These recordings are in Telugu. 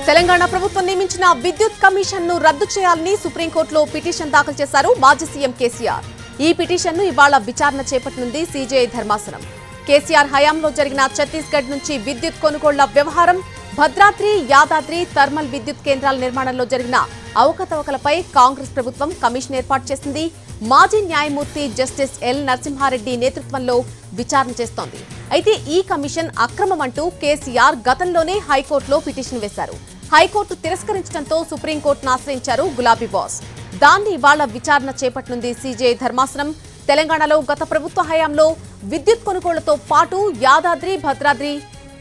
తెలంగాణ ప్రభుత్వం నియమించిన విద్యుత్ కమిషన్ ను రద్దు చేయాలని సుప్రీంకోర్టులో పిటిషన్ దాఖలు చేశారు మాజీ సీఎం కేసీఆర్. ఈ పిటిషన్ ను ఇవాళ విచారణ చేపట్టనుంది సీజేఐ ధర్మాసనం. కేసీఆర్ హయాంలో జరిగిన ఛత్తీస్గఢ్ నుంచి విద్యుత్ కొనుగోళ్ల వ్యవహారం, భద్రాద్రి, యాదాద్రి థర్మల్ విద్యుత్ కేంద్రాల నిర్మాణంలో జరిగిన అవకతవకలపై కాంగ్రెస్ ప్రభుత్వం కమిషన్ ఏర్పాటు చేసింది. మాజీ న్యాయమూర్తి జస్టిస్ ఎల్ నరసింహారెడ్డి నేతృత్వంలో విచారణ చేస్తోంది. అయితే ఈ కమిషన్ అక్రమమంటూ కేసీఆర్ గతంలోనే హైకోర్టులో పిటిషన్ వేశారు. హైకోర్టు తిరస్కరించడంతో సుప్రీంకోర్టును ఆశ్రయించారు గులాబీ బాస్. దాన్ని ఇవాళ విచారణ చేపట్టనుంది సీజేఐ ధర్మాసనం. తెలంగాణలో గత ప్రభుత్వ హయాంలో విద్యుత్ కొనుగోళ్లతో పాటు యాదాద్రి, భద్రాద్రి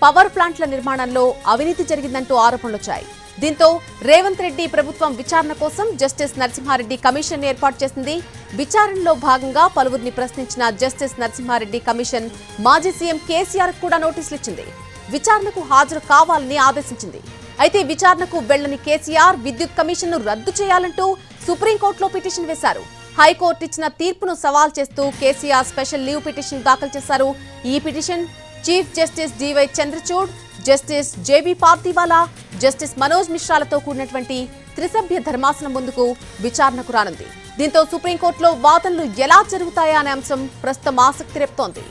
పవర్ ప్లాంట్ల నిర్మాణంలో అవినీతి జరిగిందంటూ ఆరోపణలొచ్చాయి. దీంతో రేవంత్ రెడ్డి ప్రభుత్వం విచారణ కోసం జస్టిస్ నరసింహారెడ్డి కమిషన్ ఏర్పాటు చేసింది. విచారణలో భాగంగా పలువురిని ప్రశ్నించిన జస్టిస్ నరసింహారెడ్డి కమిషన్ మాజీ సీఎం కేసీఆర్ కూడా నోటీసులు ఇచ్చింది. విచారణకు హాజరు కావాలని ఆదేశించింది. అయితే విచారణకు వెళ్లని కేసీఆర్ విద్యుత్ కమిషన్ ను రద్దు చేయాలంటూ సుప్రీంకోర్టులో పిటిషన్ వేశారు. హైకోర్టు ఇచ్చిన తీర్పును సవాల్ చేస్తూ కేసీఆర్ స్పెషల్ లీవ్ పిటిషన్ దాఖలు చేశారు. ఈ petition chief justice DY Chandrachud, justice JB Pardiwala, justice Manoj మిశ్రాలతో కూడినటువంటి త్రిసభ్య ధర్మాసనం ముందుకు విచారణకు రానుంది. దీంతో సుప్రీంకోర్టులో వాదనలు ఎలా జరుగుతాయా అనే అంశం ప్రస్తుతం ఆసక్తి రేపుతోంది.